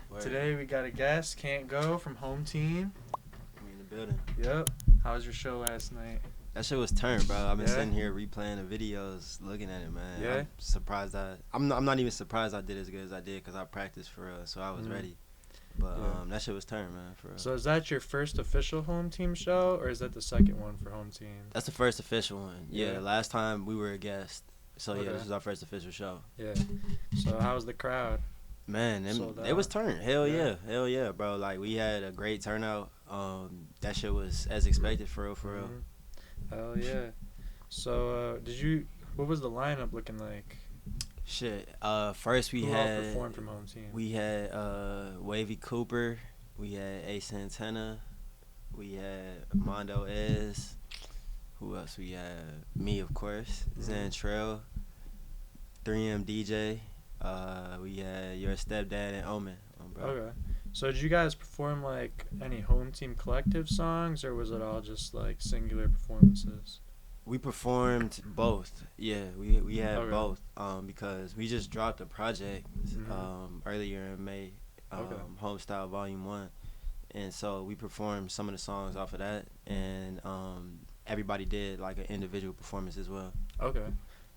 Word. Today we got a guest, CantGo from homeTeam. We in the building. Yep. How was your show last night? That shit was turned, bro. I've been Yeah? sitting here replaying the videos, looking at it, man. Yeah? I'm surprised I'm not even surprised I did as good as I did because I practiced for real, so I was ready. But Yeah. that shit was turned, man, for real. So is that your first official homeTeam show, or is that the second one for homeTeam? That's the first official one. Yeah, Yeah. last time we were a guest. So yeah, Okay. this is our first official show. Yeah. So how was the crowd? Man, Sold it was out. turned. Yeah. Hell yeah, bro. Like we had a great turnout. That shit was as expected, for real, for real. Hell yeah. So what was the lineup looking like? Shit. First we Who all had performed from homeTeam? we had Wavy Cooper, we had Ace Antenna, we had Mondo Ez. Who else we had? Me, of course. Zantrell, 3M DJ. We had Your Stepdad and Omen. Bro. Okay. So did you guys perform like any homeTeam collective songs, or was it all just like singular performances? We performed both. Yeah, we had Okay. both. Because we just dropped a project earlier in May. Okay. Homestyle Volume 1. And so we performed some of the songs off of that, and everybody did like an individual performance as well. Okay.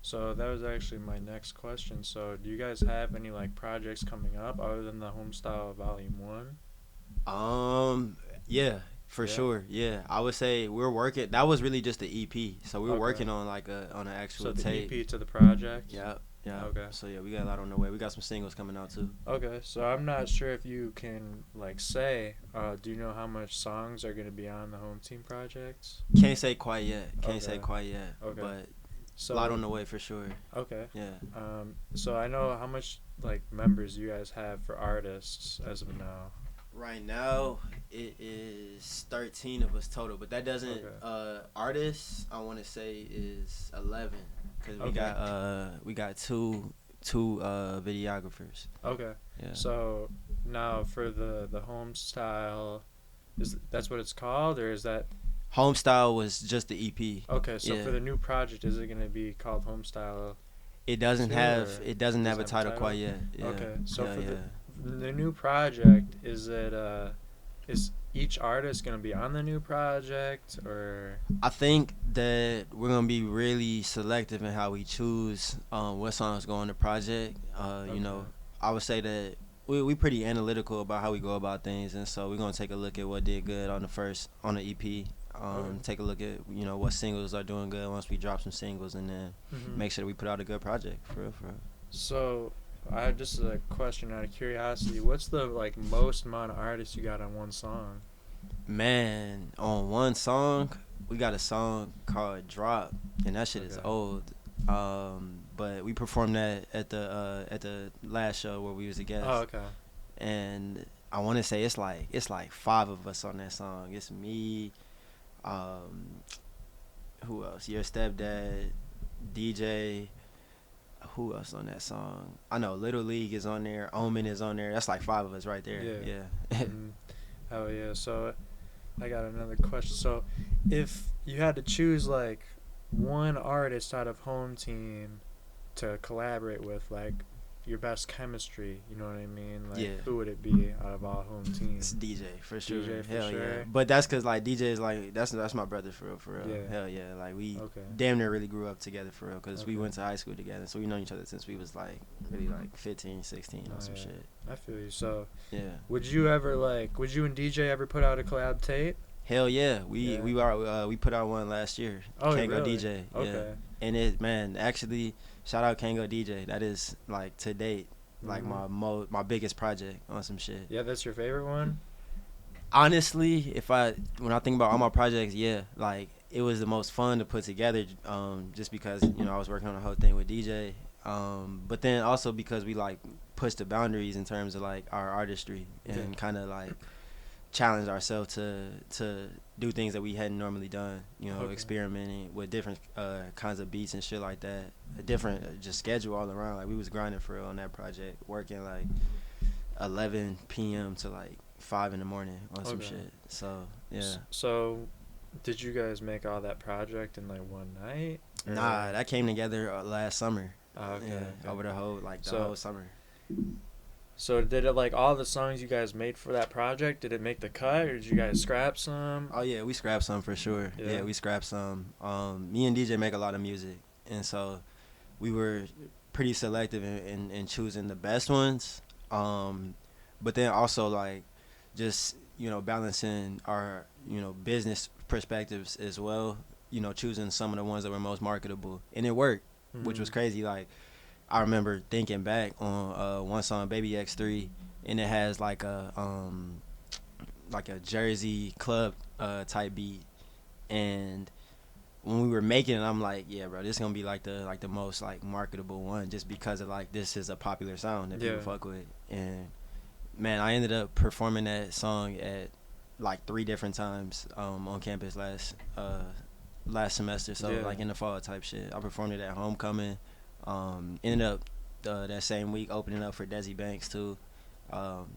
So that was actually my next question. So do you guys have any like projects coming up other than the Homestyle Volume 1? Yeah, for Yeah? sure. Yeah, I would say we're working. That was really just the EP. So we were Okay. working on like on an actual So the tape. EP to the project? Yeah. Okay. So yeah, we got a lot on the way. We got some singles coming out too. Okay. So I'm not sure if you can like say, do you know how much songs are going to be on the homeTeam projects? Can't say quite yet. Can't say Okay. quite yet. Okay. But So a lot on the way for sure. Okay. Yeah. So I know how much like members you guys have for artists as of now. Right now, it is 13 of us total, but that doesn't. Okay. Artists, I want to say is 11, because Okay. we got two videographers. Okay. Yeah. So now for the home style, that's what it's called, or is that Homestyle was just the EP. okay? So Yeah. for the new project, is it gonna be called Homestyle? It doesn't Too, have or it doesn't have a title title? quite yet. Yeah. Okay. So Hell for yeah. the new project, is each artist gonna be on the new project, or I think that we're gonna be really selective in how we choose what songs go on the project. You know, I would say that we pretty analytical about how we go about things, and so we're gonna take a look at what did good on the EP. Take a look at what singles are doing good once we drop some singles, and then make sure that we put out a good project for real. So, I have just a question out of curiosity. What's the like most amount of artists you got on one song? Man, on one song, we got a song called Drop, and that shit is Okay. old. But we performed that at the last show where we was a guest. Oh, okay. And I want to say it's like 5 of us on that song. It's me, who else? Your Stepdad, DJ. Who else on that song? I know Little League is on there. Omen is on there. That's like 5 of us right there. Yeah. Yeah. Hell yeah. So, I got another question. So, if you had to choose like one artist out of homeTeam to collaborate with, like your best chemistry, you know what I mean? Like, Yeah. who would it be out of all homeTeam? It's DJ for sure. DJ for Hell sure. yeah. But that's cause like DJ is like that's my brother for real. Yeah. Hell yeah. Like we Okay. damn near really grew up together for real, cause we Okay. went to high school together, so we known each other since we was like really like 15, 16 or some yeah. shit. I feel you. So, Yeah. would you and DJ ever put out a collab tape? Hell yeah. We Yeah. we put out one last year. Oh, CantGo really? DJ. Okay. Yeah. And it actually shout out CantGo DJ. That is like to date like my biggest project on some shit. Yeah, that's your favorite one? Honestly, when I think about all my projects, yeah, like it was the most fun to put together, just because I was working on the whole thing with DJ, but then also because we like pushed the boundaries in terms of like our artistry and kind of like challenged ourselves to do things that we hadn't normally done, experimenting with different kinds of beats and shit like that, a different just schedule all around. Like we was grinding for real on that project, working like 11 p.m. to like 5 in the morning on some shit. So yeah. So, did you guys make all that project in like one night? Or? Nah, that came together last summer. Oh, okay. Yeah, over the whole whole summer. So did it like all the songs you guys made for that project? Did it make the cut, or did you guys scrap some? Oh yeah, we scrapped some for sure. Yeah. Yeah, we scrapped some. Me and DJ make a lot of music, and so we were pretty selective in choosing the best ones. Um, but then also like just balancing our business perspectives as well. Choosing some of the ones that were most marketable, and it worked, which was Mhm. crazy. Like I remember thinking back on one song, Baby X3, and it has like a Jersey club type beat, and when we were making it, I'm like, yeah, bro, this is gonna be like the most like marketable one, just because of like this is a popular sound that people Yeah. fuck with. And man, I ended up performing that song at like 3 different times on campus last semester. So Yeah. like in the fall type shit. I performed it at homecoming. Ended up that same week opening up for Desi Banks too,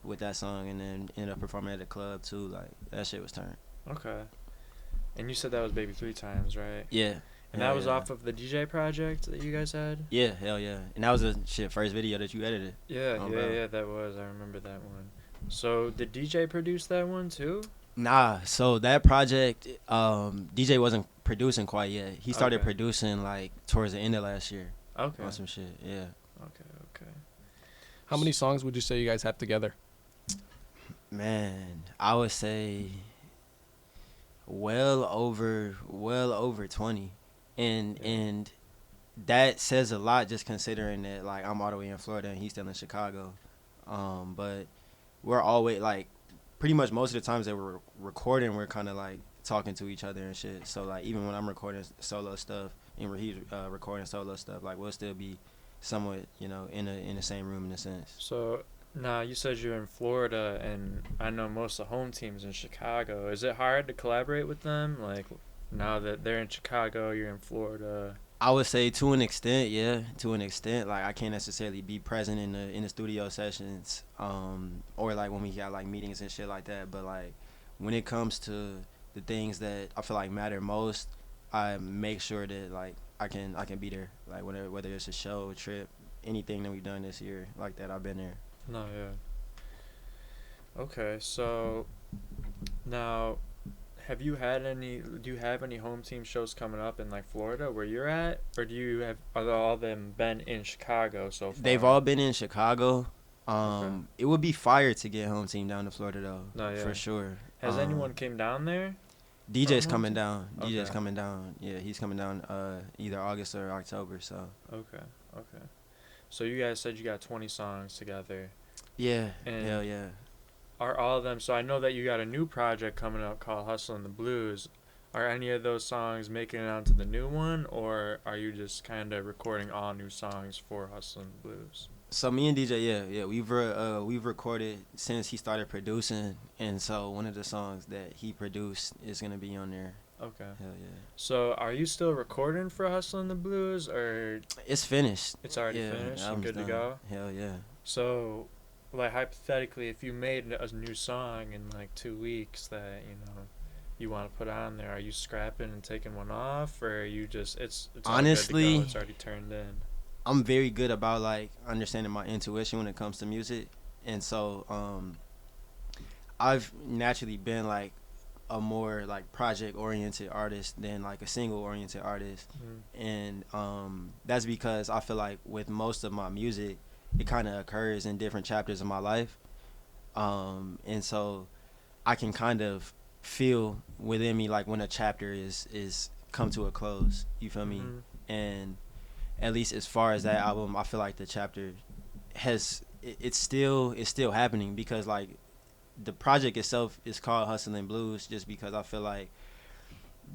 with that song, and then ended up performing at the club too. Like that shit was turned. Okay. And you said that was Baby 3 times, right? Yeah. And Hell that was yeah. off of the DJ project that you guys had? Yeah, hell yeah. And that was the first video that you edited. Yeah, Oh, yeah, bro. yeah, that was. I remember that one. So did DJ produce that one too? Nah, so that project, DJ wasn't producing quite yet. He started Okay. producing like towards the end of last year Okay. on some shit. Yeah. Okay, okay. How many songs would you say you guys have together? Man, I would say well over 20. And Yeah. and that says a lot, just considering that like I'm all the way in Florida and he's still in Chicago. But we're always like pretty much most of the times that we're recording, we're kind of like talking to each other and shit. So like even when I'm recording solo stuff and he's recording solo stuff, like we'll still be somewhat in the same room in a sense. So now you said you're in Florida, and I know most of the home teams in Chicago. Is it hard to collaborate with them? Like now that they're in Chicago, you're in Florida. I would say to an extent, yeah, to an extent. Like I can't necessarily be present in the studio sessions, or like when we got like meetings and shit like that. But like when it comes to the things that I feel like matter most, I make sure that like I can be there. Like whether it's a show, a trip, anything that we've done this year like that, I've been there. No, yeah. Okay, so now do you have any home team shows coming up in like Florida where you're at, or are all of them been in Chicago so far? They've all been in Chicago. Okay. It would be fire to get home team down to Florida though, No, yeah. for sure. Has anyone came down there? DJ's from home coming team? down. DJ's Okay. coming down. Yeah, he's coming down either August or October. So Okay, okay. So you guys said you got 20 songs together. yeah, And hell yeah. are all of them, so I know that you got a new project coming up called Hustlin' the Blues. Are any of those songs making it onto the new one, or are you just kind of recording all new songs for Hustlin' the Blues? So me and DJ, yeah, we've recorded since he started producing, and so one of the songs that he produced is gonna be on there. Okay. Hell yeah. So are you still recording for Hustlin' the Blues, or It's finished. it's already Yeah, finished and album's good to done. go? Hell yeah. So, like hypothetically, if you made a new song in like 2 weeks that you want to put on there, are you scrapping and taking one off, or are you just it's all good to Honestly, go, it's already turned in? I'm very good about like understanding my intuition when it comes to music, and so I've naturally been like a more like project oriented artist than like a single oriented artist, Mm. and that's because I feel like with most of my music, it kind of occurs in different chapters of my life, and so I can kind of feel within me like when a chapter is come to a close. You feel me? Mhm. And at least as far as that album, I feel like the chapter it's still happening, because like the project itself is called Hustlin' Blues just because I feel like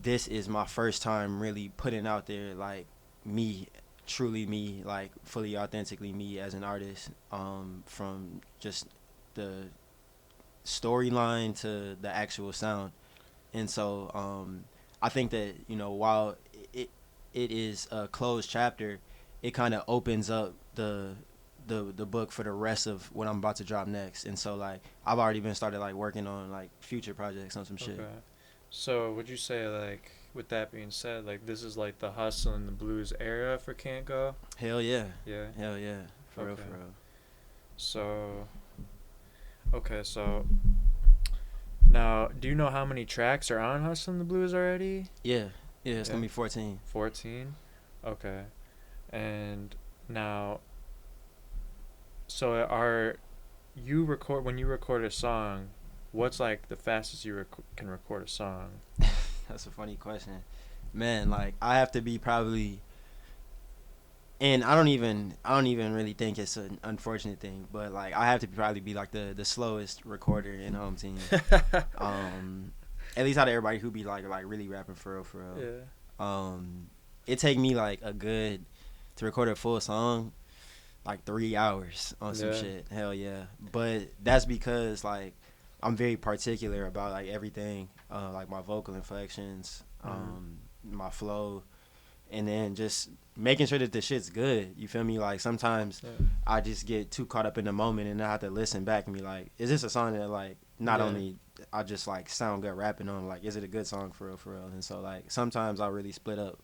this is my first time really putting out there like me, truly me, like fully authentically me as an artist, from just the storyline to the actual sound. And so I think that while it it is a closed chapter, it kind of opens up the book for the rest of what I'm about to drop next. And so like I've already been started like working on like future projects on some shit. Okay. So would you say, like, with that being said, like this is like the hustle and the blues era for CantGo? Hell yeah. Yeah. Hell yeah. For real, Okay. for real. So Okay, so now, do you know how many tracks are on Hustlin' the Blues already? Yeah, yeah, it's Yeah, gonna be 14. 14. Okay, and now, so are you record when you record a song? What's like the fastest you can record a song? That's a funny question, man. Like I have to be probably, and I don't even really think it's an unfortunate thing, but like I have to probably be like the slowest recorder in home team. Um, at least out of everybody who be like really rapping for real. Yeah. It take me like a good to record a full song like 3 hours on some Yeah. shit. Hell yeah. But that's because like I'm very particular about like everything, like my vocal inflections, my flow, and then just making sure that the shit's good. You feel me? Like sometimes Yeah. I just get too caught up in the moment and I have to listen back and be like, is this a song that like not Yeah. only I just like sound good rapping on, like is it a good song for real for real? And so like sometimes I really split up.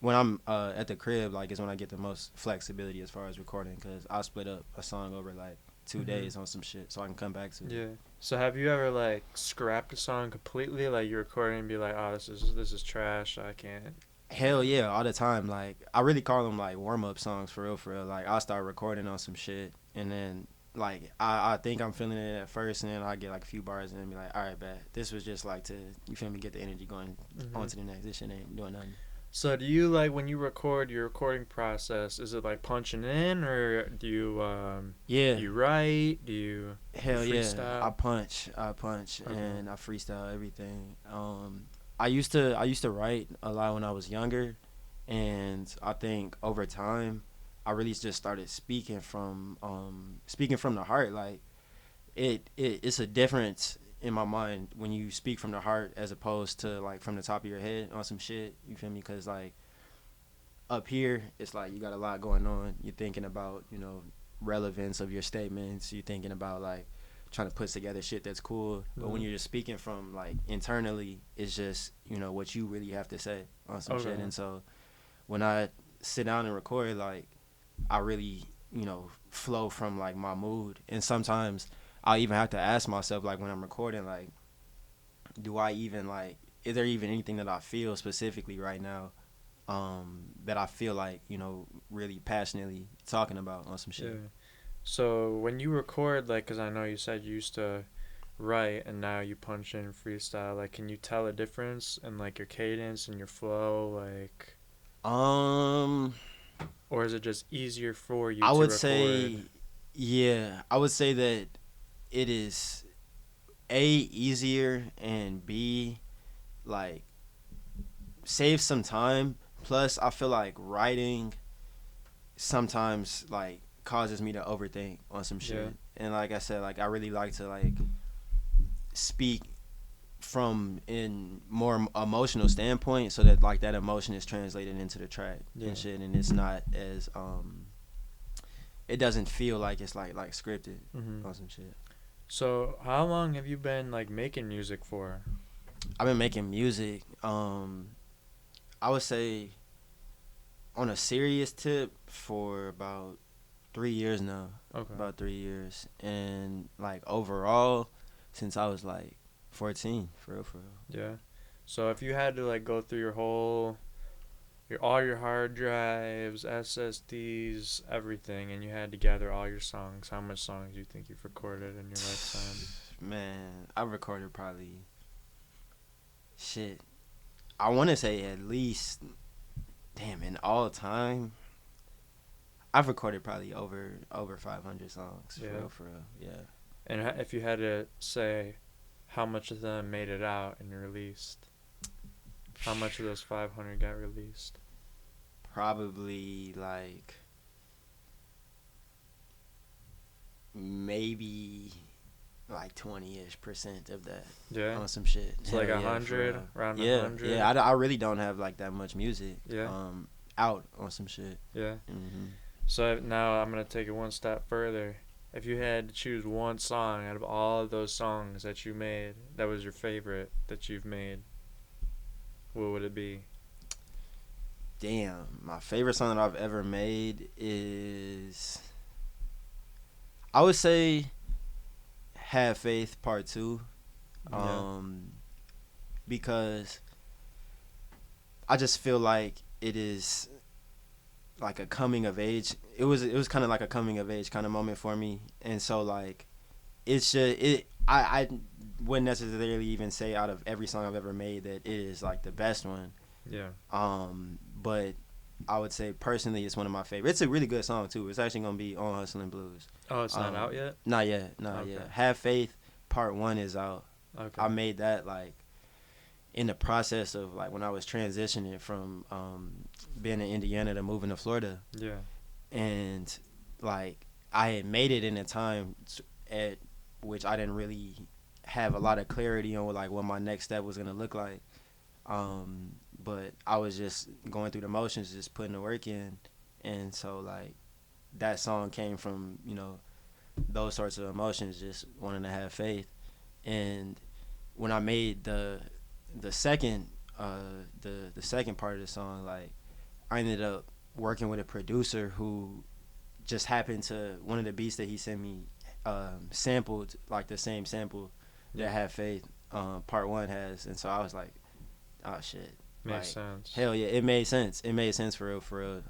When I'm at the crib, like is when I get the most flexibility as far as recording, because I split up a song over like 2 days on some shit so I can come back to it. Yeah. So have you ever like scrapped a song completely? Like you're recording and be like, oh, this is trash. I can't. Hell yeah, all the time. Like I really call them like warm up songs for real for real. Like I'll start recording on some shit and then like I think I'm feeling it at first and then I get like a few bars and then be like, all right, bet this was just like to, you feel me, get the energy going on to the next. This shit ain't doing nothing. So do you like when you record your recording process? Is it like punching in, or do you Yeah. do you write? Do you Hell yeah, freestyle? I punch, Okay. and I freestyle everything. I used to write a lot when I was younger, and I think over time, I really just started speaking from the heart. Like it's a difference in my mind when you speak from the heart as opposed to like from the top of your head on some shit. You feel me? Because like up here, it's like you got a lot going on. You're thinking about, relevance of your statements. You're thinking about like trying to put together shit that's cool. But when you're just speaking from like internally, it's just, what you really have to say on some shit. Okay. And so when I sit down and record, like I really, flow from like my mood. And sometimes I'll even have to ask myself, like when I'm recording, like, do I even like, is there even anything that I feel specifically right now, that I feel like, really passionately talking about on some shit. Yeah. So when you record, like, cause I know you said you used to write and now you punch in freestyle. Like, can you tell a difference in like your cadence and your flow, like, Um, or is it just easier for you I to would record? say, yeah, I would say that it is A, easier, and B, like, save some time. Plus, I feel like writing sometimes, like, causes me to overthink on some shit. Yeah. And like I said, like, I really like to, like, speak from in more emotional standpoint so that like that emotion is translated into the track and shit, and it's not as it doesn't feel like it's like scripted on some shit. So how long have you been like making music for? I've been making music, I would say on a serious tip for about 3 years now. Okay. About 3 years. And like overall since I was like 14, for real. Yeah. So if you had to like go through all your hard drives, SSDs, everything, and you had to gather all your songs, how much songs do you think you've recorded in your lifetime? Man, I recorded probably shit. I want to say at least, damn, in all time, I've recorded probably over 500 songs. Yeah. For real, yeah. And if you had to say how much of them made it out and released, how much of those 500 got released? Probably like maybe like 20-ish% of that. Yeah. On some shit. So like Hell yeah, 100, for real. around Yeah, 100. yeah. I really don't have like that much music. Yeah. Out on some shit. Yeah. Mm-hmm. So now I'm gonna take it one step further. If you had to choose one song out of all of those songs that you made, that was your favorite that you've made, what would it be? Damn, my favorite song that I've ever made is, I would say, Have Faith Part 2. Yeah. Because I just feel like it is like a coming of age. It was kind of like a coming of age kind of moment for me, and so like it's just I wouldn't necessarily even say out of every song I've ever made that it is like the best one. Yeah. But I would say personally it's one of my favorites. It's a really good song too. It's actually gonna be on Hustlin' Blues. Oh, it's not out yet? Not yet, not Okay. yet. Have Faith Part 1 is out. Okay. I made that like in the process of like when I was transitioning from being in Indiana to moving to Florida, Yeah. and like I had made it in a time at which I didn't really have a lot of clarity on like what my next step was gonna look like. But I was just going through the motions, just putting the work in, and so like that song came from those sorts of emotions, just wanting to have faith. And when I made the second the second part of the song, like I ended up working with a producer who just happened to one of the beats that he sent me sampled like the same sample that Have Faith Part 1 has, and so I was like, oh shit. Makes Like, sense. hell yeah, it made sense. It made sense for real.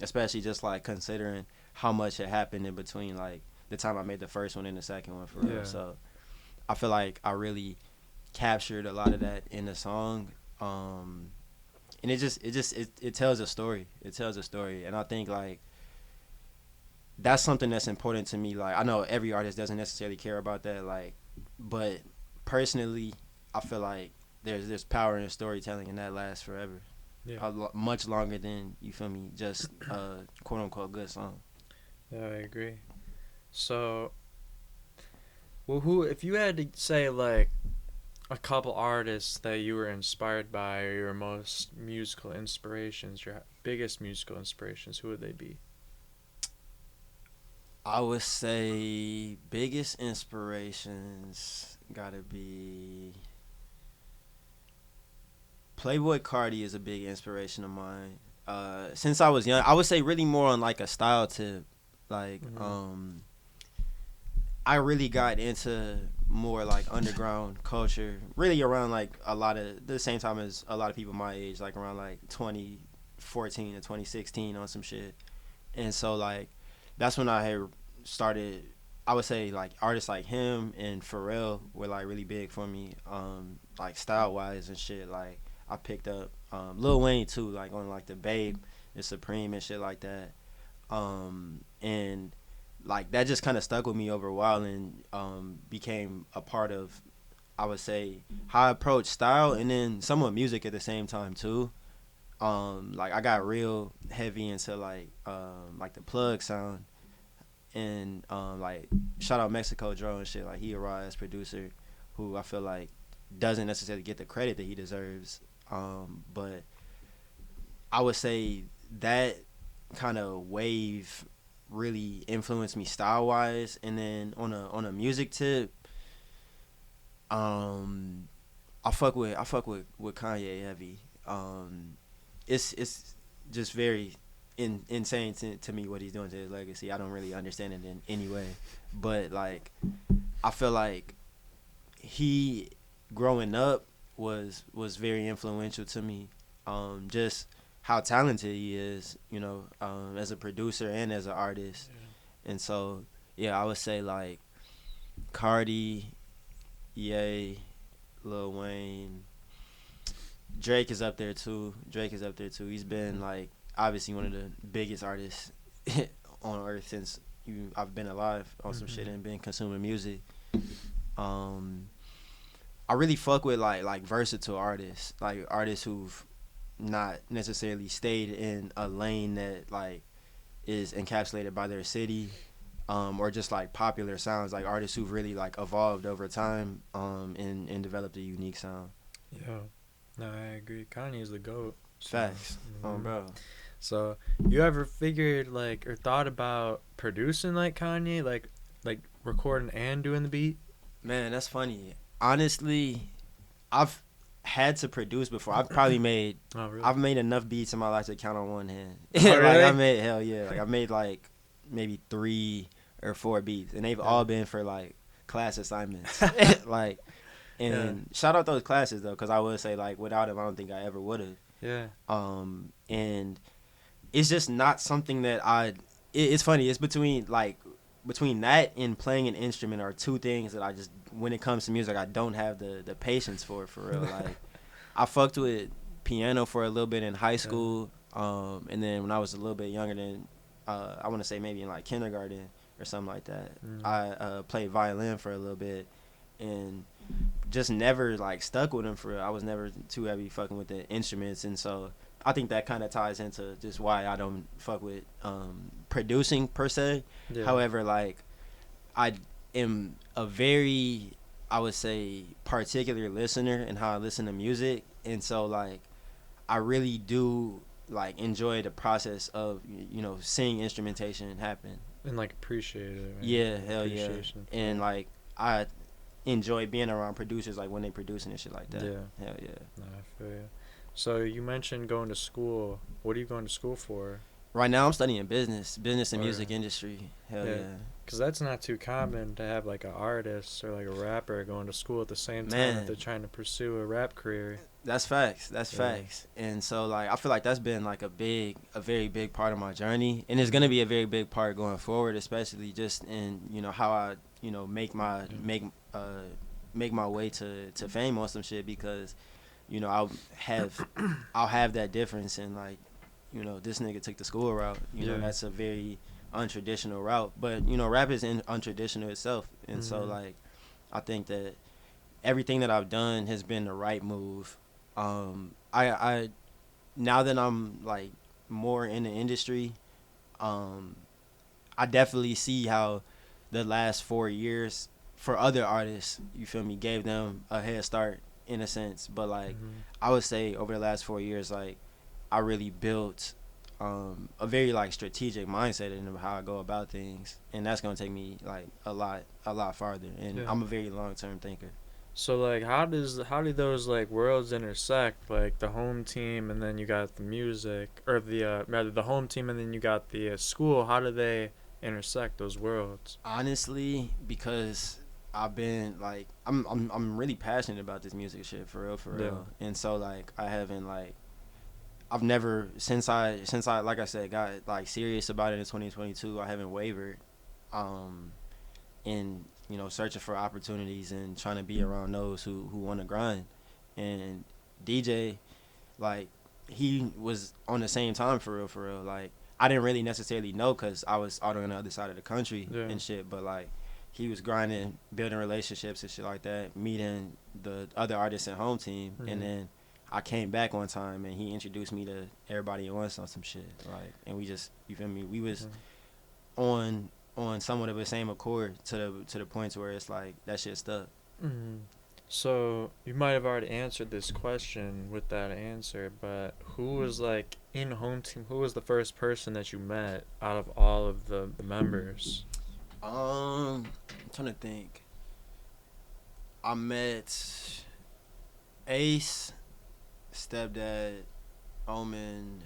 Especially just like considering how much had happened in between like the time I made the first one and the second one for real. Yeah. So I feel like I really captured a lot of that in the song. And it tells a story. It tells a story. And I think like that's something that's important to me. Like I know every artist doesn't necessarily care about that, like, but personally I feel like there's power in storytelling, and that lasts forever. Yeah. Much longer than, you feel me, just a quote unquote good song. Yeah, I agree. So, well, who, if you had to say like a couple artists that you were inspired by, or your most musical inspirations, your biggest musical inspirations, who would they be? I would say biggest inspirations gotta be Playboy Cardi is a big inspiration of mine. Since I was young, I would say really more on like a style tip. Like, I really got into more like underground culture, really around like a lot of the same time as a lot of people my age, like around like 2014 to 2016 on some shit. And so like that's when I had started. I would say like artists like him and Pharrell were like really big for me, like style wise and shit. Like I picked up Lil Wayne too, like on like the Babe and Supreme and shit like that. And like that just kind of stuck with me over a while, and became a part of, I would say, how I approach style and then somewhat music at the same time too. Like I got real heavy into like the plug sound, and like shout out Mexico Dro and shit. Like he a raw ass producer who I feel like doesn't necessarily get the credit that he deserves. But I would say that kind of wave really influenced me style wise, and then on a music tip, I fuck with Kanye heavy. It's just very insane to me what he's doing to his legacy. I don't really understand it in any way, but like I feel like he growing up was very influential to me. Just how talented he is, as a producer and as an artist. Yeah. And so, yeah, I would say like Cardi, Ye, Lil Wayne, Drake is up there too. He's been like obviously one of the biggest artists on earth since I've been alive on some shit and been consuming music. I really fuck with like versatile artists, like artists who've not necessarily stayed in a lane that like is encapsulated by their city, or just like popular sounds, like artists who've really like evolved over time, and developed a unique sound. Yeah, no, I agree. Kanye is the GOAT. So, Facts, bro. So you ever figured like or thought about producing like Kanye, like recording and doing the beat? Man, that's funny. Honestly, I've had to produce before. I've probably made I've made enough beats in my life to count on one hand. Oh, really? Like I made hell yeah. Like I made like maybe 3 or 4 beats, and they've all been for like class assignments. Like, and shout out those classes though, because I would say like without them, I don't think I ever would have. Yeah. And it's just not something that it's funny. It's between that and playing an instrument are two things that I just, when it comes to music, I don't have the patience for real. Like, I fucked with piano for a little bit in high school, and then when I was a little bit younger than, I want to say maybe in like kindergarten or something like that, I played violin for a little bit, and just never like stuck with them for real. I was never too heavy fucking with the instruments, and so I think that kind of ties into just why I don't fuck with producing per se. Yeah. However, like, I am a very, I would say, particular listener in how I listen to music, and so like I really do like enjoy the process of, you know, seeing instrumentation happen and like appreciate it. Right? Yeah, hell yeah. And like I enjoy being around producers, like when they producing and shit like that. Yeah, hell yeah. No, I feel you. So you mentioned going to school. What are you going to school for? Right now I'm studying business and music industry. Hell yeah. Because that's not too common to have like an artist or like a rapper going to school at the same time that they're trying to pursue a rap career. That's facts. That's facts. And so like I feel like that's been like a very big part of my journey, and it's gonna be a very big part going forward, especially just in, you know, how I, you know, make my way to fame on some shit, because, you know, I'll have that difference in like, you know, this nigga took the school route. You know, that's a very untraditional route. But, you know, rap is untraditional itself. And so, like, I think that everything that I've done has been the right move. I now that I'm, like, more in the industry, I definitely see how the last 4 years for other artists, you feel me, gave them a head start in a sense. But, like, I would say over the last 4 years, like, I really built a very like strategic mindset in how I go about things, and that's gonna take me like a lot farther. And I'm a very long-term thinker. So like, how do those like worlds intersect? Like the home team, and then you got the music, or the home team, and then you got the school. How do they intersect, those worlds? Honestly, because I've been like, I'm really passionate about this music shit for real. And so like I haven't like. I've never, since I like I said, got like serious about it in 2022, I haven't wavered in, you know, searching for opportunities and trying to be around those who want to grind. And DJ, like, he was on the same time for real. Like, I didn't really necessarily know because I was out on the other side of the country and shit, but like he was grinding, building relationships and shit like that, meeting the other artists in homeTeam, and then I came back one time and he introduced me to everybody at once on some shit, like, and we just, you feel me, we was on somewhat of the same accord to the point where it's like that shit stuck. So you might have already answered this question with that answer, but who was like in homeTeam? Who was the first person that you met out of all of the members? I'm trying to think. I met Ace, Stepdad, Omen,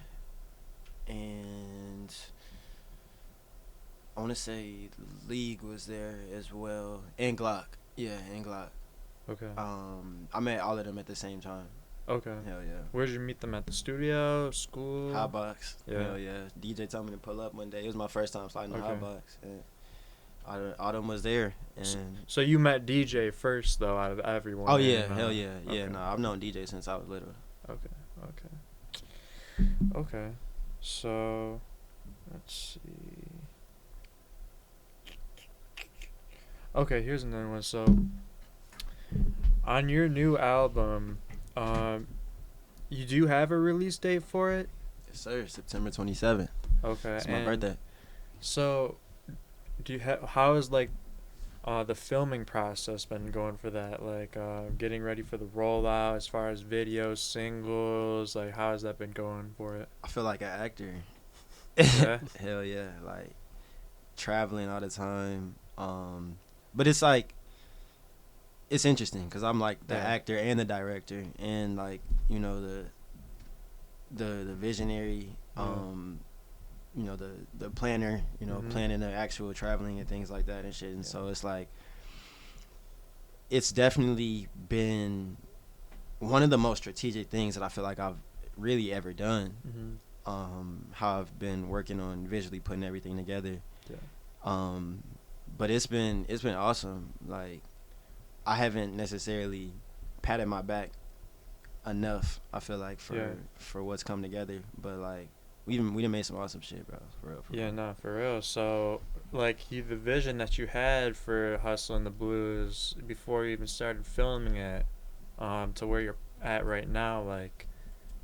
and I want to say League was there as well, and Glock. Yeah, and Glock. Okay. I met all of them at the same time. Okay. Hell yeah. Where did you meet them, at the studio, school? Hotbox. Yeah. Hell yeah. DJ told me to pull up one day. It was my first time sliding the Hotbox. And Autumn was there. And so you met DJ first, though, out of everyone? Oh, yeah. Hell yeah. Yeah, I've known DJ since I was little. Okay. So, let's see. Okay, here's another one. So, on your new album, you do have a release date for it? Yes, sir. September 27th. Okay. It's my birthday. So, how is like the filming process been going for that? Like getting ready for the rollout as far as videos, singles, like how has that been going for it? I feel like an actor. Yeah. Hell yeah. Like traveling all the time. But it's like, it's interesting because I'm like the actor and the director and like, you know, the visionary, you know, the planner, you know, planning the actual traveling and things like that and shit. And so it's like, it's definitely been one of the most strategic things that I feel like I've really ever done. Mm-hmm. How I've been working on visually putting everything together. Yeah. Um, but it's been awesome. Like I haven't necessarily patted my back enough. I feel like Yeah. for what's come together, but like we done made some awesome shit, bro. For real. For Yeah, real. no, for real. So, like, the vision that you had for Hustle and the Blues before you even started filming it, to where you're at right now, like,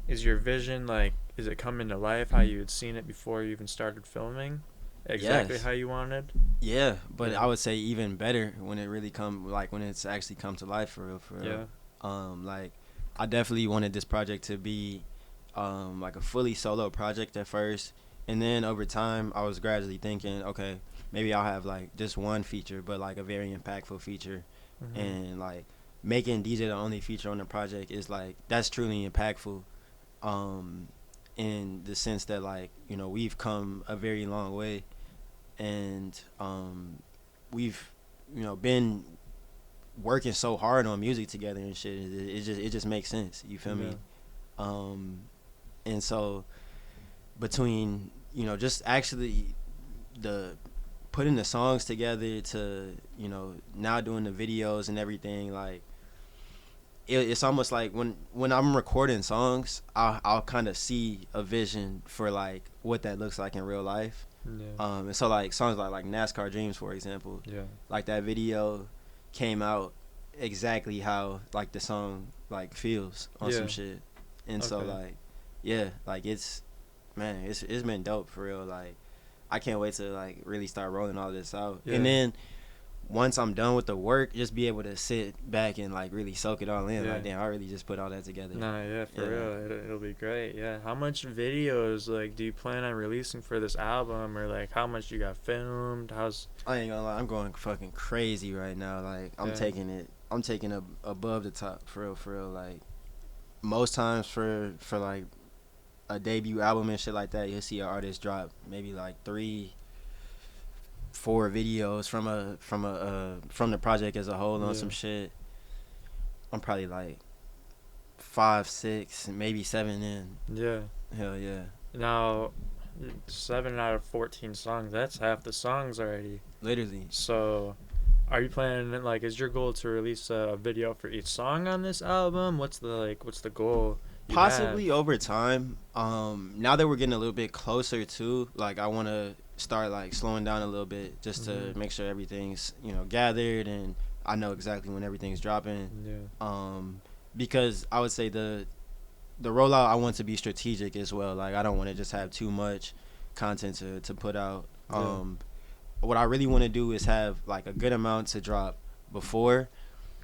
is your vision, like, is it coming to life how you had seen it before you even started filming? Exactly Yes. how you wanted? Yeah, but Yeah. I would say even better when it really come like when it's actually come to life for real. For real. Yeah. Like I definitely wanted this project to be like a fully solo project at first, and then over time I was gradually thinking, okay, maybe I'll have like just one feature, but like a very impactful feature, Mm-hmm. and like making DJ the only feature on the project is like that's truly impactful. Um, in the sense that like we've come a very long way, and we've been working so hard on music together and shit. It just makes sense. You feel Yeah. me? Um, and so between just actually the putting the songs together to now doing the videos and everything, like it's almost like when I'm recording songs, I'll kind of see a vision for like what that looks like in real life. Yeah. And so like songs like NASCAR Dreams, for example, Yeah. like that video came out exactly how like the song like feels on Yeah. some shit. And so Okay. like yeah, like it's been dope for real. Like I can't wait to like really start rolling all this out. Yeah. And then once I'm done with the work, just be able to sit back and like really soak it all in. Yeah. Like damn, I really just put all that together. Nah, yeah, for Yeah. real. It'll be great. Yeah. How much videos like do you plan on releasing for this album, or like how much you got filmed? How's I ain't gonna lie, I'm going fucking crazy right now. Like I'm Yeah. taking it above the top for real. Like most times for like a debut album and shit like that, you'll see an artist drop maybe like 3-4 videos from the project as a whole on Yeah. some shit. I'm probably like 5, 6, maybe 7 in. Yeah. Hell yeah. Now, 7 out of 14 songs. That's half the songs already. Literally. So, are you planning like? Is your goal to release a video for each song on this album? What's the goal? You Possibly have? over time. Now that we're getting a little bit closer to, like, I want to start like slowing down a little bit just to Mhm. make sure everything's gathered and I know exactly when everything's dropping. Yeah. Because I would say the rollout I want to be strategic as well. Like I don't want to just have too much content to put out. Yeah. What I really want to do is have like a good amount to drop before,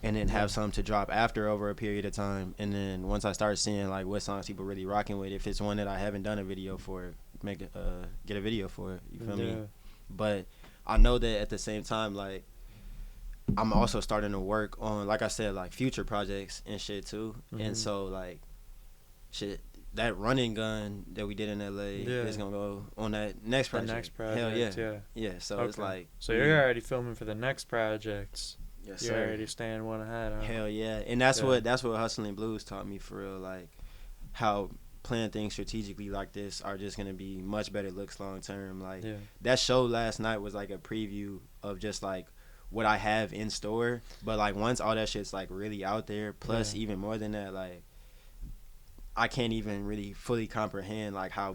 and then Yeah. have some to drop after over a period of time. And then once I start seeing like what songs people really rocking with, if it's one that I haven't done a video for, get a video for it. You feel me? Yeah. But I know that at the same time, like I'm also starting to work on, like I said, like future projects and shit too. And Mhm. so like shit, that running gun that we did in LA Yeah. is gonna go on that next The project. next project. Hell yeah. Yeah. Yeah. So it's Okay. like So you're already filming for the next projects. yes, You're sir. already staying one ahead. Huh? Hell yeah. And that's Yeah. what Hustling Blues taught me for real. Like how playing things strategically like this are just gonna be much better looks long term. Like Yeah. that show last night was like a preview of just like what I have in store. But like once all that shit's like really out there, plus Yeah. even more than that, like I can't even really fully comprehend like how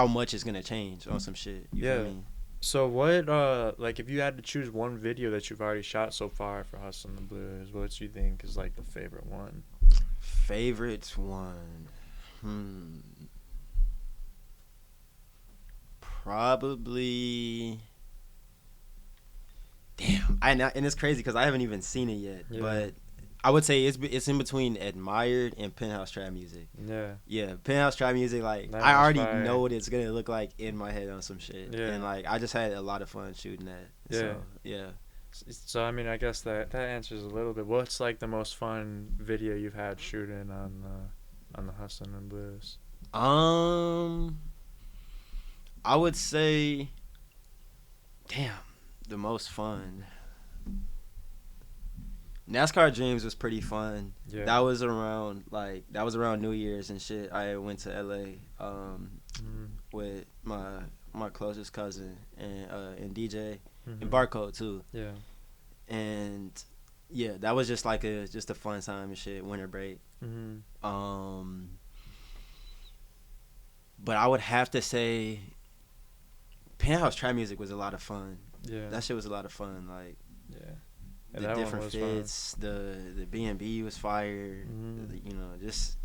much is gonna change on some shit. You Yeah. feel me? So what like if you had to choose one video that you've already shot so far for Hustle and the Blues, what you think is like the favorite one? Favorite one. Probably. Damn. And it's crazy because I haven't even seen it yet. Yeah. But I would say it's in between Admired and Penthouse Trap Music. Yeah. Yeah, Penthouse Trap Music. Like That I was already fire. know what it's gonna look like in my head on some shit. Yeah. And like I just had a lot of fun shooting that. Yeah. So yeah. So I mean, I guess that answers a little bit. What's like the most fun video you've had shooting on the Hustle and Blues? I would say, damn, the most fun. NASCAR Dreams was pretty fun. Yeah. That was around New Year's and shit. I went to LA with my closest cousin and DJ and Barcode too. Yeah. And yeah, that was just like a fun time and shit, winter break. But I would have to say Penthouse Trap Music was a lot of fun. Yeah. That shit was a lot of fun. Like Yeah, the that different one was fits, the B&B was fire. You know, just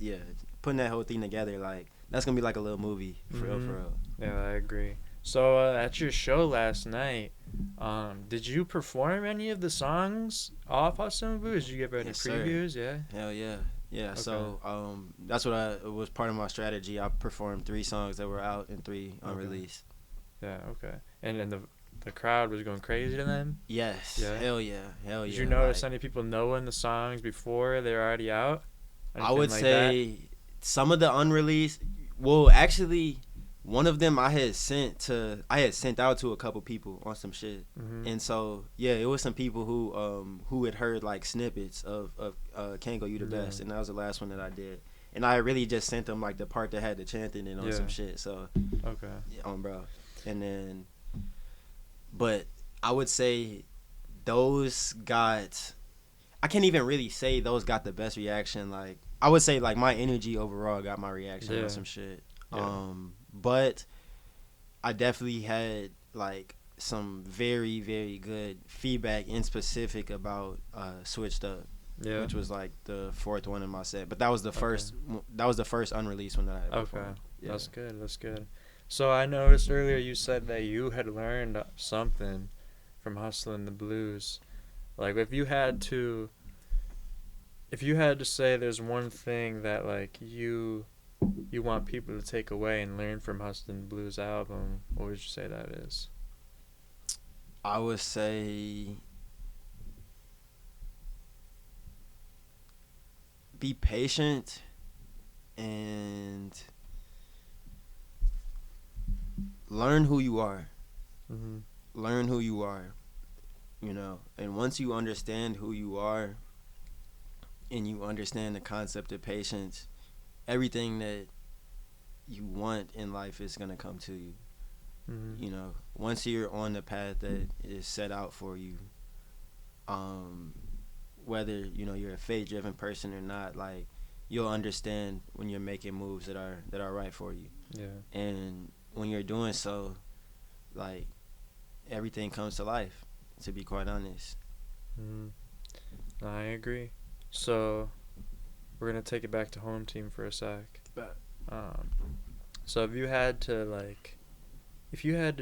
putting that whole thing together, like that's gonna be like a little movie for real, for real. Yeah, I agree. So at your show last night, did you perform any of the songs off Hustle and Blues? Did you give any previews? Yeah. Hell yeah. Yeah, Okay. So that's what it was part of my strategy. I performed 3 songs that were out and 3 unreleased. Yeah, okay. And then the crowd was going crazy to them? Yes. Yeah. Hell yeah. Did you notice any people knowing the songs before they're already out? I would Anything like say some of the unreleased. Well, actually, one of them I had sent out to a couple people on some shit, and so yeah, it was some people who had heard like snippets of CantGo You the Best, and that was the last one that I did, and I really just sent them like the part that had the chanting in on some shit. So Okay. Bro, and then, but I would say those got. I can't even really say those got the best reaction. Like I would say like my energy overall got my reaction on some shit. Yeah. But I definitely had like some very, very good feedback in specific about Switched Up, which was like the 4th one in my set. But that was the first. That was the first unreleased one that I had performed. Yeah. That's good. That's good. So I noticed earlier you said that you had learned something from Hustlin' the Blues. Like if you had to say there's one thing that like you want people to take away and learn from Hustlin' the Blues album, what would you say that is? I would say be patient and learn who you are. Learn who you are, you know. And once you understand who you are and you understand the concept of patience, everything that you want in life is going to come to you. You know, once you're on the path that is set out for you, whether, you know, you're a faith-driven person or not, like, you'll understand when you're making moves that are right for you. Yeah. And when you're doing so, like, everything comes to life, to be quite honest. I agree. So we're going to take it back to homeTeam for a sec. So if you had to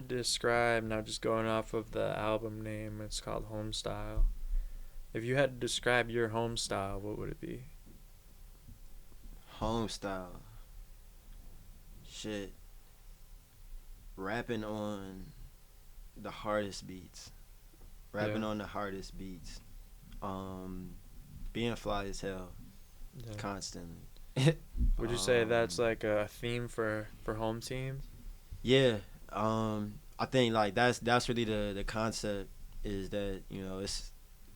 describe, now just going off of the album name, it's called Home Style. If you had to describe your home style, what would it be? Home style. Shit. Rapping on the hardest beats. Being fly as hell. Constantly. Would you say that's like a theme for homeTeam? Yeah. I think like that's really the concept, is that, you know, it's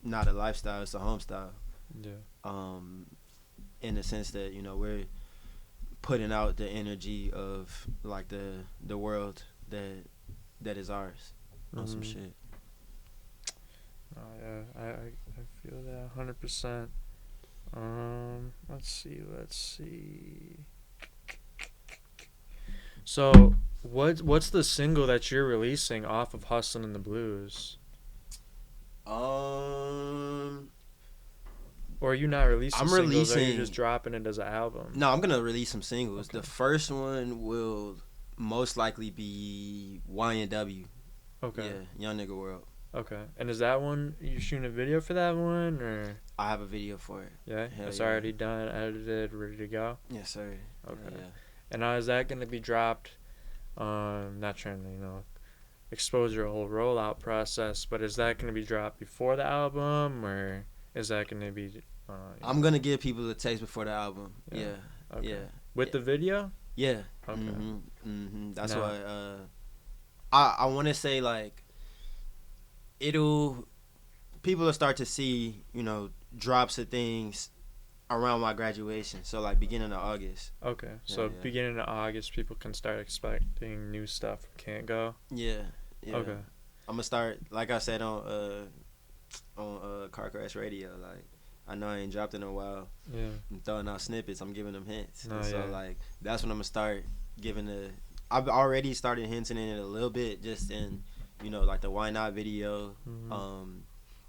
not a lifestyle, it's a home style. Yeah. In the sense that, you know, we're putting out the energy of like the world that is ours on some shit. Oh yeah, I feel that 100%. Let's see. So, what's the single that you're releasing off of Hustlin' the Blues? Or are you not releasing singles, or are you just dropping it as an album? No, I'm gonna release some singles. Okay. The first one will most likely be YNW. Okay. Yeah, Young Nigga World. Okay. And is that one, you shooting a video for that one, or? I have a video for it. Yeah? Hell It's yeah. already done, edited, ready to go? Yes, sir. Okay. Hell yeah. And now is that going to be dropped, not trying to, you know, expose your whole rollout process, but is that going to be dropped before the album, or is that going to be... I'm going to give people a taste before the album. Yeah. Okay. Yeah. With the video? Yeah. Okay. That's No. why I want to say, like, people will start to see, you know, drops of things around my graduation. So like beginning of August. Okay, so Yeah. beginning of August, people can start expecting new stuff from CantGo. Yeah. Yeah. Okay. I'm gonna start, like I said, on Car Crash Radio. Like, I know I ain't dropped in a while. Yeah. I'm throwing out snippets. I'm giving them hints. No, And so yeah. like that's when I'm gonna start giving I've already started hinting in it a little bit, just in, like the Why Not video. Mhm.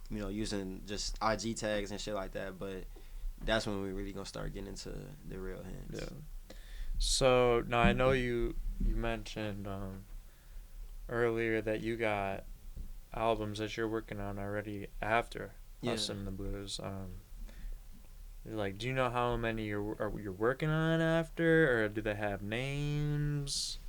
Using just IG tags and shit like that. But that's when we really gonna start getting into the real hints. Yeah. So now I know you mentioned earlier that you got albums that you're working on already after Us and the Blues. Like, do you know how many you're working on after, or do they have names?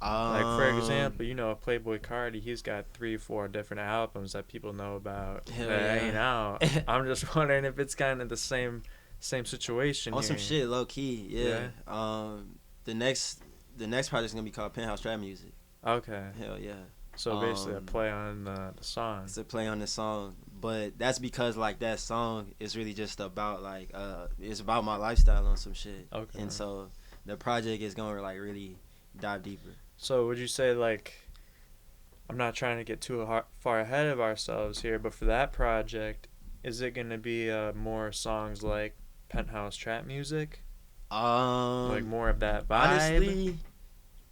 Like, for example, Playboy Cardi, he's got 3-4 different albums that people know about Hell that yeah. ain't out. I'm just wondering if it's kind of the same situation on here. some shit, low key. Yeah. The next project's gonna be called Penthouse Trap Music. Okay. Hell yeah. So basically a play on the song. It's a play on the song, but that's because like that song is really just about like it's about my lifestyle on some shit. Okay. And so the project is gonna like really dive deeper. So would you say, like, I'm not trying to get too far ahead of ourselves here, but for that project, is it gonna be more songs like Penthouse Trap Music? Like more of that vibe? Honestly,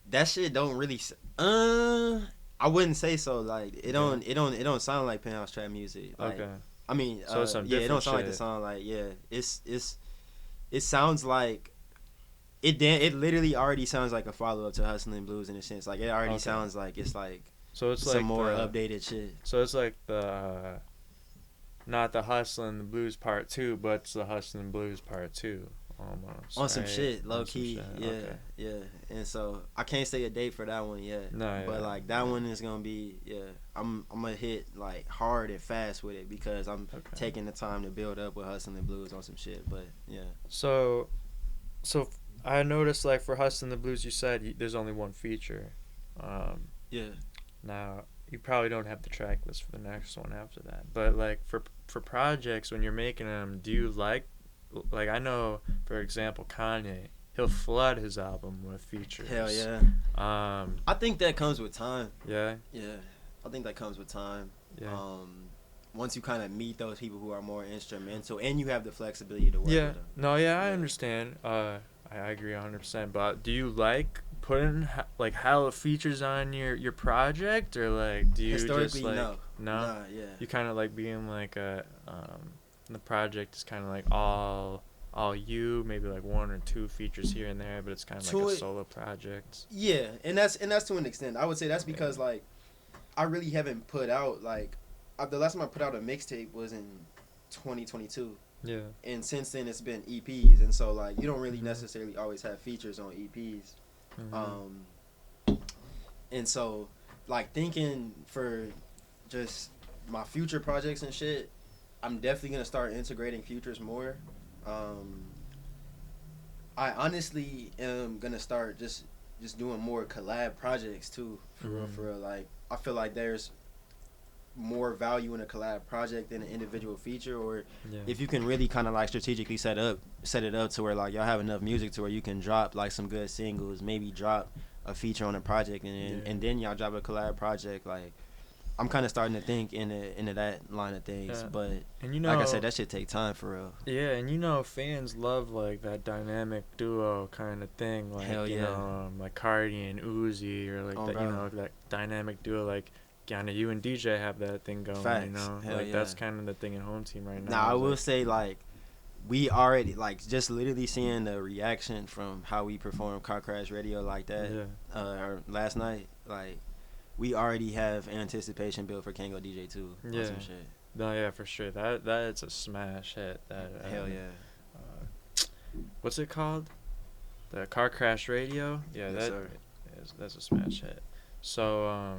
that shit don't really I wouldn't say so. Like it don't sound like Penthouse Trap Music. Like, Okay. I mean, So it's some it don't sound like shit. the song. Like it sounds like it literally already sounds like a follow up to Hustlin' Blues in a sense. Like it already sounds like it's like so it's some like more updated shit. So it's like not the Hustlin' the Blues Part 2, but it's the Hustlin' Blues Part 2 almost. On some right? shit, low On some key, shit. yeah, Okay. yeah. And so I can't say a date for that one yet. No, but yeah. like that one is gonna be, I'm gonna hit like hard and fast with it because I'm taking the time to build up with Hustlin' Blues on some shit. But yeah. So I noticed, like, for Hustlin' the Blues, you said there's only one feature. Yeah. Now you probably don't have the track list for the next one after that, but like for projects when you're making them, do you like I know, for example, Kanye, he'll flood his album with features. Hell yeah. I think that comes with time. Yeah. Yeah. I think that comes with time. Yeah. Once you kind of meet those people who are more instrumental and you have the flexibility to work with them. No, yeah, I understand. I agree 100%. But do you like putting like hella features on your project, or like do you historically just like no? No? Yeah. You kind of like being like the project is kind of like all you, maybe like 1 or 2 features here and there, but it's kind of like a solo project. Yeah, and that's to an extent. I would say that's because like I really haven't put out like the last time I put out a mixtape was in 2022. Yeah. And since then it's been EPs, and so like you don't really necessarily always have features on EPs. And so like thinking for just my future projects and shit, I'm definitely gonna start integrating features more. I honestly am gonna start just doing more collab projects too. For real. Like I feel like there's more value in a collab project than an individual feature, or if you can really kind of like strategically set it up to where like y'all have enough music to where you can drop like some good singles, maybe drop a feature on a project, and then y'all drop a collab project. Like I'm kind of starting to think into that line of things, but and like I said, that shit take time for real. Yeah, and fans love like that dynamic duo kind of thing, like hell yeah. Like Cardi and Uzi, or like that, bro. that dynamic duo, like kinda you and DJ have that thing going. Facts. Hell like yeah. that's kind of the thing in HomeTeam right now. Now I will say like we already like just literally seeing the reaction from how we performed Car Crash Radio like that last night, like we already have anticipation built for CantGo DJ 2 on some shit. No, yeah, for sure. That's a smash hit. Hell yeah. What's it called? The Car Crash Radio? Yeah, yes, that's a smash hit. So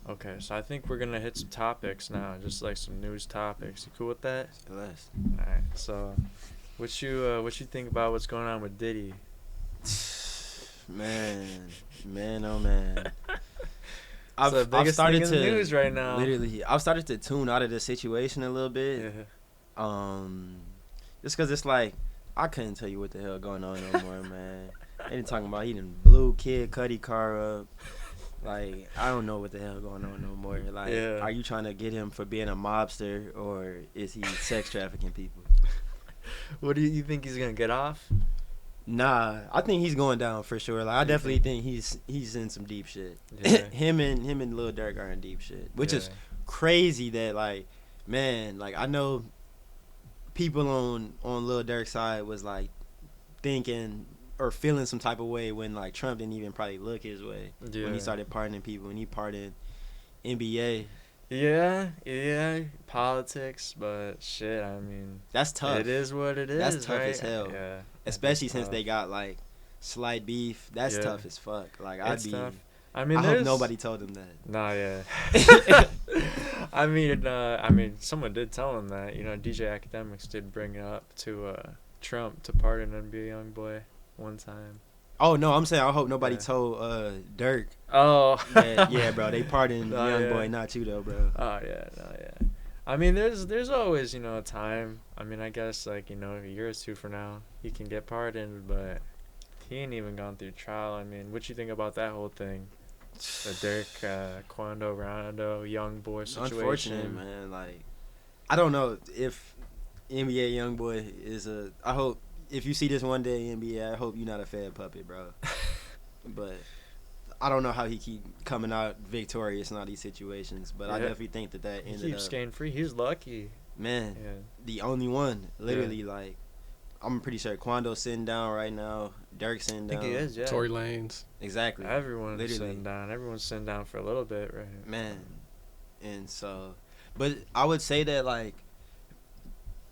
okay, so I think we're gonna hit some topics now, just like some news topics. You cool with that? Bless. All right. So, what you think about what's going on with Diddy? Man, oh man. I've started to news right now. Literally, I've started to tune out of the situation a little bit. Yeah. Just cause it's like I couldn't tell you what the hell going on no more, man. They done talking about he done blew Kid Cudi car up. Like I don't know what the hell going on no more. Like, Yeah. are you trying to get him for being a mobster or is he sex trafficking people? What do you think he's gonna get off? Nah, I think he's going down for sure. Like I You definitely think? think he's in some deep shit. Yeah. him and Lil Durk are in deep shit, which is Yeah. crazy. That like, man, like I know people on Lil Durk's side was like thinking or feeling some type of way when like Trump didn't even probably look his way Yeah. when he started pardoning people, when he pardoned NBA. Yeah, politics, but shit, I mean, That's tough. it is what it is. That's tough right? as hell. Yeah, Especially it's since tough. they got like slight beef. That's Yeah. tough as fuck. Like It's I'd be. tough. I mean, I hope there's nobody told him that. Nah, yeah. I mean, someone did tell him that. You know, DJ Academics did bring it up to Trump to pardon NBA YoungBoy one time. Oh no, I'm saying I hope nobody Yeah. told Dirk. Oh. Yeah, bro, they pardoned Oh, young yeah. boy, not you though, bro. Oh yeah, no, yeah. I mean, there's always a time. I mean, I guess like a year or two from now he can get pardoned, but he ain't even gone through trial. I mean, what you think about that whole thing? The Dirk, Quando, Rondo, young boy situation. Unfortunate, man. Like, I don't know if NBA young boy is a. I hope if you see this one day in NBA, I hope you're not a Fed puppet, bro. But I don't know how he keep coming out victorious in all these situations. But I Yeah. definitely think that He ended keeps up. staying free. He's lucky. Man, Yeah. the only one. Literally, like, I'm pretty sure Quando's sitting down right now. Dirk's sitting I down. think he is. Yeah. Tory Lanez. Exactly. Everyone's Literally. sitting down. Everyone's sitting down for a little bit, right? Man. And so, but I would say that like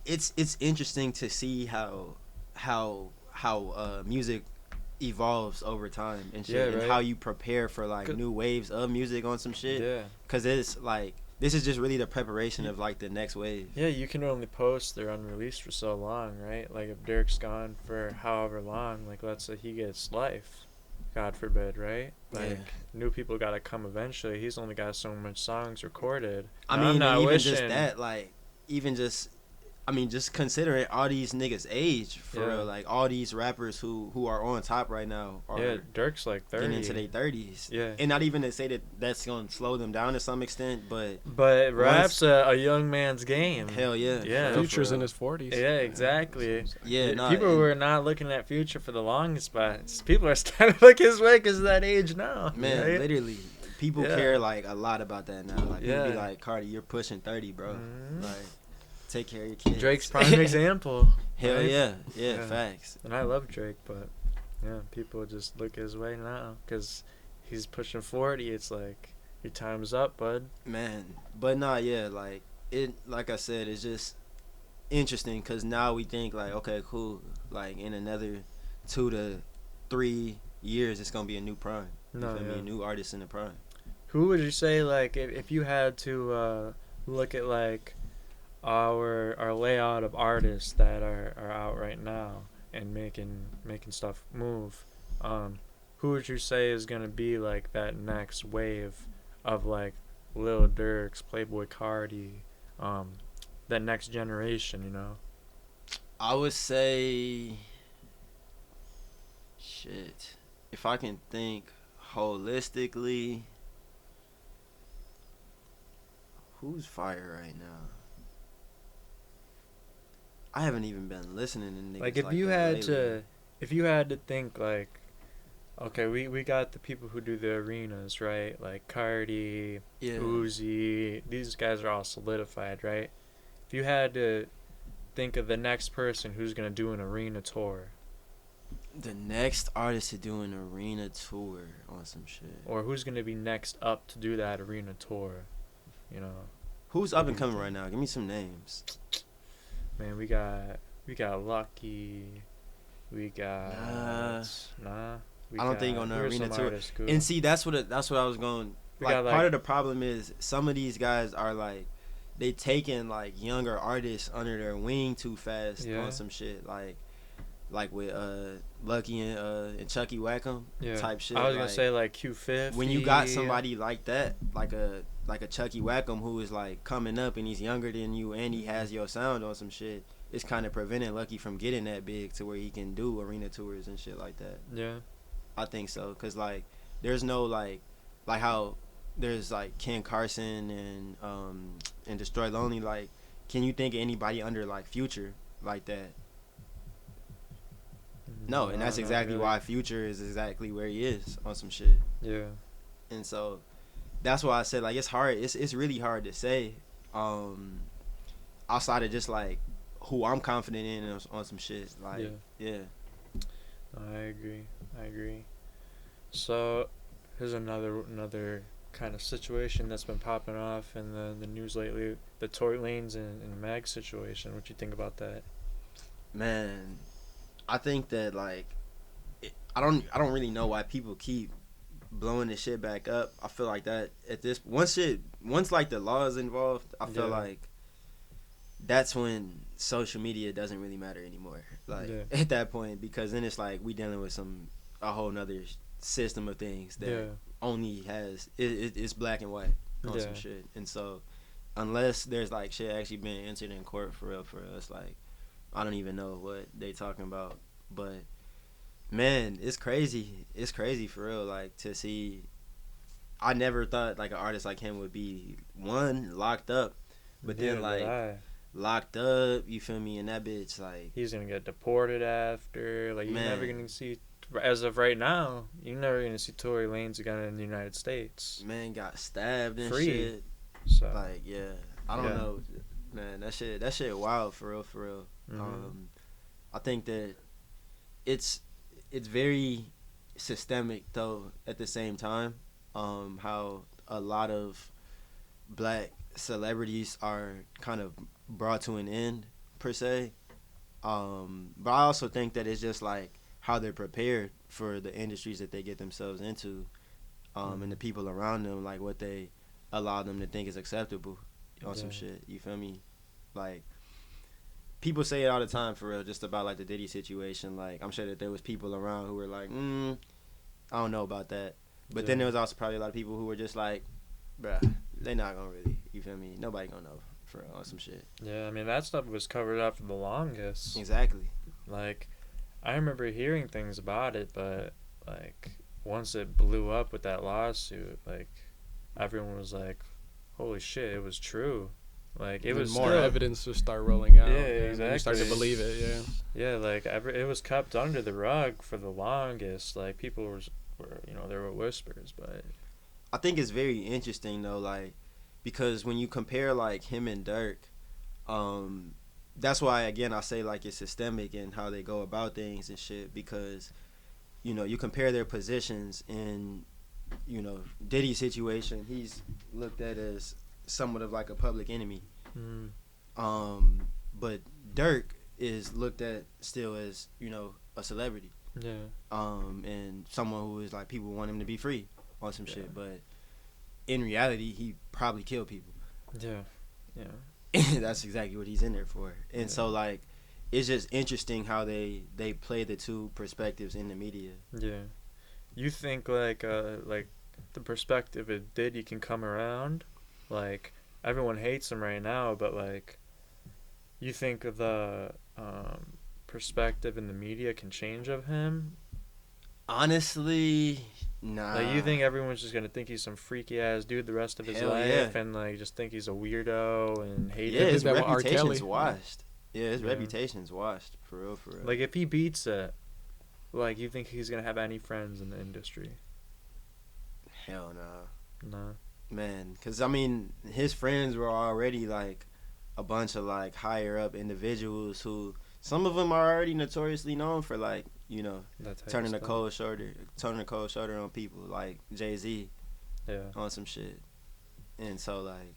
it's interesting to see how music evolves over time and shit, Yeah, and right. how you prepare for like 'Cause- new waves of music on some shit. Yeah. Cause it's like this is just really the preparation of like the next wave. Yeah, you can only post their unreleased for so long, right? Like if Dirk's gone for however long, like let's say he gets life, God forbid, right? Like Yeah. new people gotta come eventually. He's only got so much songs recorded. I And mean, I'm not and even wishing, just that, like, even just, I mean, just considering all these niggas' age for Yeah. real, like all these rappers who are on top right now are Yeah, Dirk's like 30. getting into their 30s. Yeah. And not even to say that that's going to slow them down to some extent, but But rap's a young man's game. hell yeah. Yeah. for real, Future's for in real. his 40s. Yeah, exactly. Yeah, nah, people and- were not looking at Future for the longest, but people are starting to look his way because of that age now. Man, right? literally. People Yeah. care, like, a lot about that now. Like, people be Yeah. like, Cardi, you're pushing 30, bro. Mhm. Like, take care of your kids. Drake's prime example. Hell right? yeah. Yeah. Facts. And I love Drake, but yeah, people just look his way now because he's pushing 40. It's like your time's up, bud. Man, but nah, yeah, like like I said, it's just interesting because now we think like, okay, cool, like in another 2 to 3 years, it's gonna be a new prime. You No, feel me? yeah. A new artist in the prime. Who would you say like if you had to look at like our layout of artists that are out right now and making stuff move? Who would you say is gonna be like that next wave of like Lil Durk's, Playboy Cardi, that next generation? You know. I would say, shit, if I can think holistically, who's fire right now? I haven't even been listening to niggas Like if you that had lately. if you had to think like, okay, we got the people who do the arenas, right? Like Cardi, Yeah. Uzi, these guys are all solidified, right? If you had to think of the next person who's gonna do an arena tour, The next artist to do an arena tour on some shit. or who's gonna be next up to do that arena tour, you know, Who's up and coming right now? Give me some names. man, we got Lucky, we got Nah. we I don't think got- on the who are arena some tour. artists good? And see, that's what I was going. We Like, got, part like- of the problem is some of these guys are like, they taking like younger artists under their wing too fast Yeah. on some shit like with Lucky and Chucky Wackham yeah. type shit. I was gonna like, say like Q50. when you got somebody like that, like like a Chucky Wackham who is like coming up and he's younger than you and he has your sound on some shit, it's kind of preventing Lucky from getting that big to where he can do arena tours and shit like that. Yeah. I think so, cause like there's no like how there's like Ken Carson and Destroy Lonely. Like, can you think of anybody under like Future like that? No, and that's exactly why Future is exactly where he is on some shit. Yeah. And so that's why I said like it's hard. It's really hard to say. Outside of just like who I'm confident in on some shit. Like yeah. I agree. So here's another kind of situation that's been popping off in the news lately. The Tory Lanez and Meg situation. What you think about that? Man, I think that like I don't really know why people keep blowing this shit back up. I feel like that at this once like the law is involved, I feel like that's when social media doesn't really matter anymore. Like at that point, because then it's like we dealing with a whole nother system of things that only has it's black and white on some shit. And so unless there's like shit actually being answered in court for real for us, like I don't even know what they talking about. But man, it's crazy. It's crazy for real. Like to see, I never thought like an artist like him would be locked up, but then like locked up. You feel me? And that bitch like he's gonna get deported after. Like you're never gonna see. As of right now, you're never gonna see Tory Lanez again in the United States. Man got stabbed and Free. Shit. So like I don't know, man. That shit wild for real. Mm-hmm. I think that it's very systemic though at the same time. How a lot of black celebrities are kind of brought to an end per se. But I also think that it's just like how they're prepared for the industries that they get themselves into, and the people around them, like what they allow them to think is acceptable on some shit. You feel me? Like people say it all the time for real, just about like the Diddy situation. Like I'm sure that there was people around who were like, I don't know about that. But then there was also probably a lot of people who were just like, bruh, they not gonna really, you feel me? Nobody gonna know for real on some shit. Yeah, I mean that stuff was covered up for the longest. Exactly. Like I remember hearing things about it, but like once it blew up with that lawsuit, like everyone was like, "Holy shit, it was true!" Like it was more evidence to start rolling out. Yeah, exactly. You start to believe it. Yeah, like it was kept under the rug for the longest. Like people were there were whispers, but I think it's very interesting though, like because when you compare like him and Dirk, that's why again I say like it's systemic in how they go about things and shit, because you compare their positions. In Diddy's situation, he's looked at as somewhat of like a public enemy, but Dirk is looked at still as a celebrity, and someone who is like people want him to be free on some shit, but in reality he probably killed people. That's exactly what he's in there for. And so like it's just interesting how they play the two perspectives in the media. You think like the perspective of Diddy can come around? Like everyone hates him right now, but like you think the perspective in the media can change of him? Honestly, nah. Like you think everyone's just gonna think he's some freaky ass dude the rest of his life, and like just think he's a weirdo and hate him? His reputation's washed. His reputation's washed for real. Like if he beats it, like you think he's gonna have any friends in the industry? Hell no. Nah. Man, because I mean his friends were already like a bunch of like higher up individuals who some of them are already notoriously known for like turning the cold shoulder on people, like Jay-Z on some shit. And so like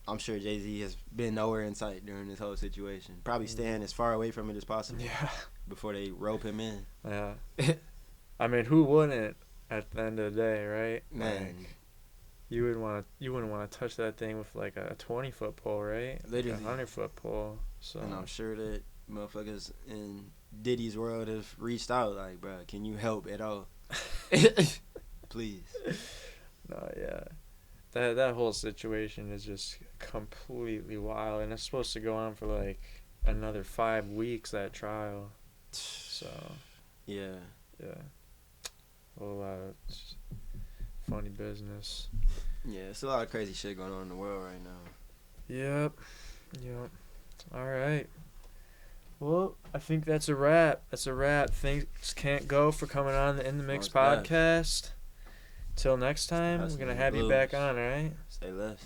I'm sure Jay-Z has been nowhere in sight during this whole situation, probably staying as far away from it as possible before they rope him in. I mean who wouldn't at the end of the day, right? Man, like, you wouldn't want to touch that thing with like a 20-foot pole, right? Literally. Like a 100-foot pole. So and I'm sure that motherfuckers in Diddy's world have reached out like, bro, can you help at all? Please. No, that whole situation is just completely wild, and it's supposed to go on for like another 5 weeks, that trial. So Yeah. yeah, a whole lot of funny business. Yeah, it's a lot of crazy shit going on in the world right now. Yep. All right. Well, I think that's a wrap. Thanks, CantGo, for coming on the In the Mix Most def. podcast. Till next time, Hustling we're gonna and have you blues. back on, all right? Say less.